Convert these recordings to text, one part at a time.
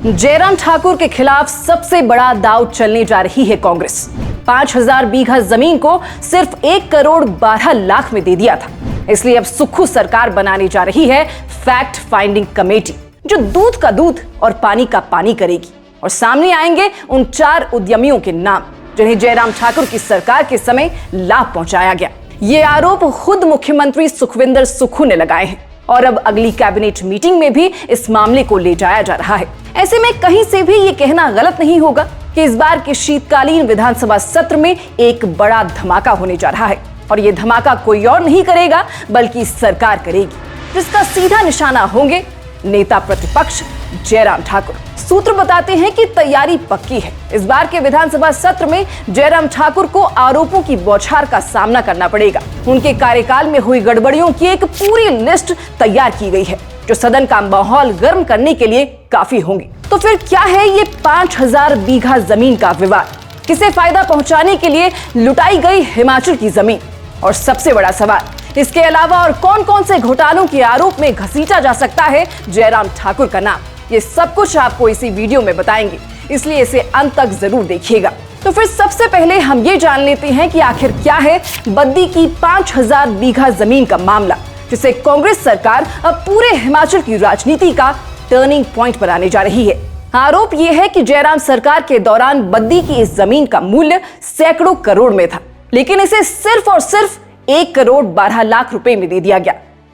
जयराम ठाकुर के खिलाफ सबसे बड़ा दांव चलने जा रही है कांग्रेस। 5000 बीघा जमीन को सिर्फ 1 करोड़ 12 लाख में दे दिया था, इसलिए अब सुक्खू सरकार बनाने जा रही है फैक्ट फाइंडिंग कमेटी, जो दूध का दूध और पानी का पानी करेगी। और सामने आएंगे उन 4 उद्यमियों के नाम जिन्हें जयराम ठाकुर की सरकार के समय लाभ पहुंचाया गया। ये आरोप खुद मुख्यमंत्री सुखविंदर सुक्खू ने लगाए हैं और अब अगली कैबिनेट मीटिंग में भी इस मामले को ले जाया जा रहा है। ऐसे में कहीं से भी ये कहना गलत नहीं होगा कि इस बार के शीतकालीन विधानसभा सत्र में एक बड़ा धमाका होने जा रहा है, और ये धमाका कोई और नहीं करेगा बल्कि सरकार करेगी, जिसका सीधा निशाना होंगे नेता प्रतिपक्ष जयराम ठाकुर। सूत्र बताते हैं कि तैयारी पक्की है। इस बार के विधानसभा सत्र में जयराम ठाकुर को आरोपों की बौछार का सामना करना पड़ेगा। उनके कार्यकाल में हुई गड़बड़ियों की एक पूरी लिस्ट तैयार की गई है, जो सदन का माहौल गर्म करने के लिए काफी होंगी। तो फिर क्या है ये 5000 बीघा जमीन का विवाद? किसे फायदा पहुंचाने के लिए लुटाई गई हिमाचल की जमीन? और सबसे बड़ा सवाल, इसके अलावा और कौन कौन से घोटालों के आरोप में घसीटा जा सकता है जयराम ठाकुर का नाम? ये सब कुछ आपको इसी वीडियो में बताएंगे, इसलिए इसे अंत तक जरूर देखिएगा। तो फिर सबसे पहले हम ये जान लेते हैं कि आखिर क्या है बद्दी की 5000 बीघा जमीन का मामला, जिसे कांग्रेस सरकार अब पूरे हिमाचल की राजनीति का टर्निंग पॉइंट बनाने जा रही है। आरोप यह है कि जयराम सरकार के दौरान बद्दी की इस जमीन का मूल्य सैकड़ों करोड़ में था, लेकिन इसे सिर्फ और सिर्फ 1 करोड़ 12 लाख रुपए में दे दिया गया।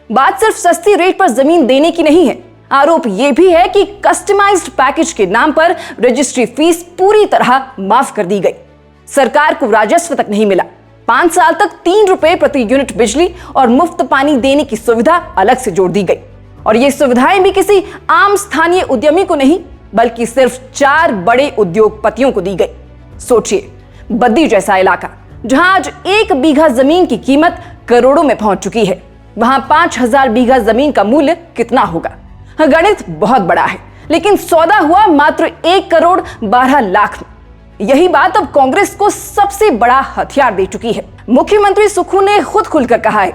बात सिर्फ सस्ती रेट पर जमीन देने की नहीं है, आरोप यह भी है कि कस्टमाइज्ड पैकेज के नाम पर रजिस्ट्री फीस पूरी तरह माफ कर दी गई। सरकार को राजस्व तक नहीं मिला। 5 साल तक 3 रुपए प्रति यूनिट बिजली और मुफ्त पानी देने की सुविधा अलग से जोड़ दी गई, और ये सुविधाएं भी किसी आम स्थानीय उद्यमी को नहीं बल्कि सिर्फ 4 बड़े उद्योगपतियों को दी गई। सोचिए, बद्दी जैसा इलाका जहां आज 1 बीघा जमीन की कीमत करोड़ों में पहुंच चुकी है, वहां 5000 बीघा जमीन का मूल्य कितना होगा? गणित बहुत बड़ा है, लेकिन सौदा हुआ मात्र 1 करोड़ 12 लाख में। यही बात अब कांग्रेस को सबसे बड़ा हथियार दे चुकी है। मुख्यमंत्री सुक्खू ने खुद खुलकर कहा है,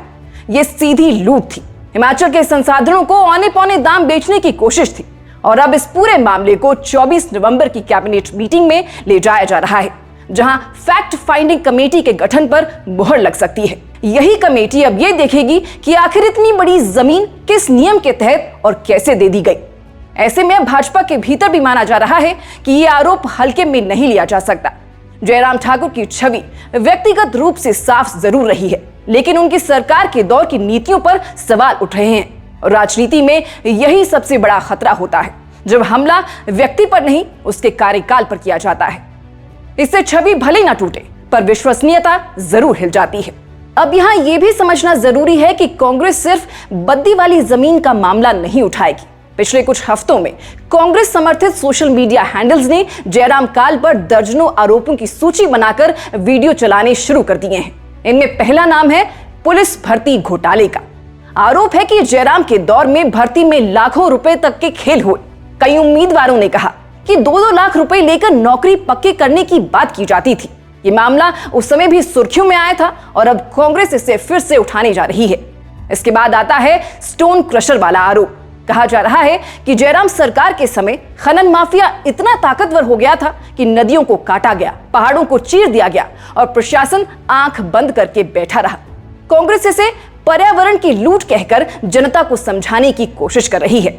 यह सीधी लूट थी, हिमाचल के संसाधनों को औने पौने दाम बेचने की कोशिश थी। और अब इस पूरे मामले को 24 नवंबर की कैबिनेट मीटिंग में ले जाया जा रहा है, जहां फैक्ट फाइंडिंग कमेटी के गठन पर मुहर लग सकती है। यही कमेटी अब यह देखेगी कि आखिर इतनी बड़ी जमीन किस नियम के तहत और कैसे दे दी गई। ऐसे में भाजपा के भीतर भी माना जा रहा है कि यह आरोप हल्के में नहीं लिया जा सकता। जयराम ठाकुर की छवि व्यक्तिगत रूप से साफ जरूर रही है, लेकिन उनकी सरकार के दौर की नीतियों पर सवाल उठ रहे हैं। और राजनीति में यही सबसे बड़ा खतरा होता है, जब हमला व्यक्ति पर नहीं उसके कार्यकाल पर किया जाता है। इससे छवि भले ना टूटे, पर विश्वसनीयता जरूर हिल जाती है। अब यहाँ यह भी समझना जरूरी है कि कांग्रेस सिर्फ बद्दी वाली जमीन का मामला नहीं उठाएगी। पिछले कुछ हफ्तों में कांग्रेस समर्थित सोशल मीडिया हैंडल्स ने जयराम काल पर दर्जनों आरोपों की सूची बनाकर वीडियो चलाने शुरू कर दिए हैं। इनमें पहला नाम है पुलिस भर्ती घोटाले का। आरोप है कि जयराम के दौर में भर्ती में लाखों रुपए तक के खेल हुए। कई उम्मीदवारों ने कहा कि 2-2 लाख रुपए लेकर नौकरी पक्की करने की बात की जाती थी। ये मामला उस समय भी सुर्खियों में आया था और अब कांग्रेस इसे फिर से उठाने जा रही है। इसके बाद आता है स्टोन क्रशर वाला आरोप। कहा जा रहा है कि जयराम सरकार के समय खनन माफिया इतना ताकतवर हो गया था कि नदियों को काटा गया, पहाड़ों को चीर दिया गया और प्रशासन आंख बंद करके बैठा रहा। कांग्रेस इसे पर्यावरण की लूट कहकर जनता को समझाने की कोशिश कर रही है।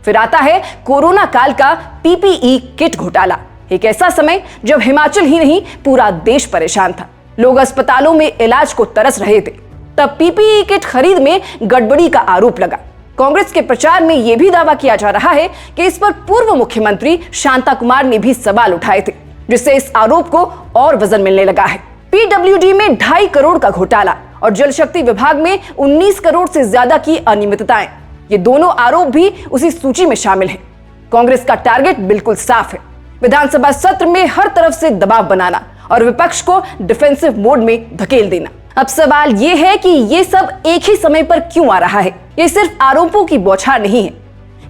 फिर आता है कोरोना काल का पीपीई किट घोटाला। एक ऐसा समय जब हिमाचल ही नहीं पूरा देश परेशान था, लोग अस्पतालों में इलाज को तरस रहे थे। तब पीपीई किट खरीद में गड़बड़ी का आरोप लगा। कांग्रेस के प्रचार में यह भी दावा किया जा रहा है कि इस पर पूर्व मुख्यमंत्री शांता कुमार ने भी सवाल उठाए थे, जिससे इस आरोप को और वजन मिलने लगा है। पीडब्ल्यूडी में 2.5 करोड़ का घोटाला और जल शक्ति विभाग में 19 करोड़ से ज्यादा की अनियमितताएं, ये दोनों आरोप भी उसी सूची में शामिल हैं। कांग्रेस का टारगेट बिल्कुल साफ है, विधानसभा सत्र में हर तरफ से दबाव बनाना और विपक्ष को डिफेंसिव मोड में धकेल देना। अब सवाल ये है कि ये सब एक ही समय पर क्यों आ रहा है? ये सिर्फ आरोपों की बौछार नहीं है,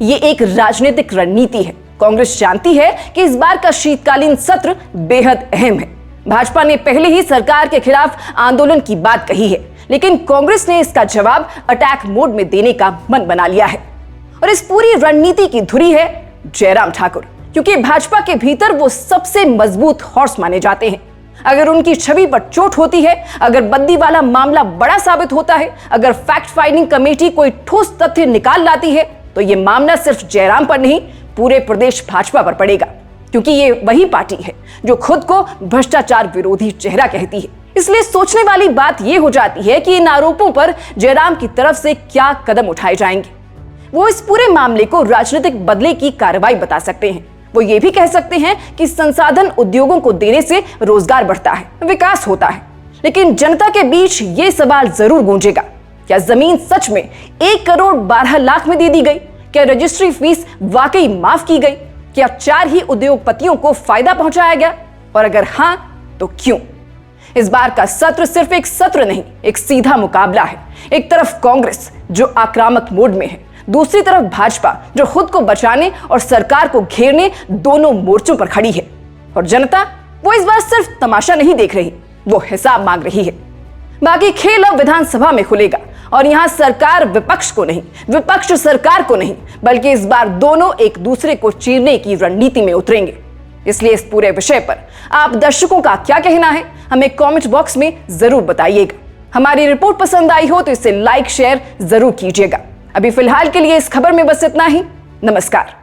ये एक राजनीतिक रणनीति है। कांग्रेस जानती है कि इस बार का शीतकालीन सत्र बेहद अहम है। भाजपा ने पहले ही सरकार के खिलाफ आंदोलन की बात कही है, लेकिन कांग्रेस ने इसका जवाब अटैक मोड में देने का मन बना लिया है। और इस पूरी रणनीति की धुरी है जयराम ठाकुर, क्योंकि भाजपा के भीतर वो सबसे मजबूत हॉर्स माने जाते हैं। अगर उनकी छवि पर चोट होती है, अगर बद्दी वाला मामला बड़ा साबित होता है, अगर फैक्ट फाइंडिंग कमेटी कोई ठोस तथ्य निकाल लाती है, तो ये मामला सिर्फ जयराम पर नहीं, पूरे प्रदेश भाजपा पर पड़ेगा, क्योंकि ये वही पार्टी है जो खुद को भ्रष्टाचार विरोधी चेहरा कहती है। इसलिए सोचने वाली बात यह हो जाती है कि इन आरोपों पर जयराम की तरफ से क्या कदम उठाए जाएंगे। वो इस पूरे मामले को राजनीतिक बदले की कार्रवाई बता सकते हैं। वो ये भी कह सकते हैं कि संसाधन उद्योगों को देने से रोजगार बढ़ता है, विकास होता है। लेकिन जनता के बीच ये सवाल जरूर गूंजेगा, क्या जमीन सच में 1 करोड़ 12 लाख में दे दी गई? क्या रजिस्ट्री फीस वाकई माफ की गई? क्या 4 ही उद्योगपतियों को फायदा पहुंचाया गया? और अगर हां, तो क्यों? इस बार का सत्र सिर्फ एक सत्र नहीं, एक सीधा मुकाबला है। एक तरफ कांग्रेस जो आक्रामक मोड में है, दूसरी तरफ भाजपा जो खुद को बचाने और सरकार को घेरने दोनों मोर्चों पर खड़ी है। और जनता वो इस बार सिर्फ तमाशा नहीं देख रही, वो हिसाब मांग रही है। बाकी खेल अब विधानसभा में खुलेगा और यहां सरकार विपक्ष को नहीं, विपक्ष सरकार को नहीं, बल्कि इस बार दोनों एक दूसरे को चीरने की रणनीति में उतरेंगे। इसलिए इस पूरे विषय पर आप दर्शकों का क्या कहना है, हमें कमेंट बॉक्स में जरूर बताइएगा। हमारी रिपोर्ट पसंद आई हो तो इसे लाइक शेयर जरूर कीजिएगा। अभी फिलहाल के लिए इस खबर में बस इतना ही। नमस्कार।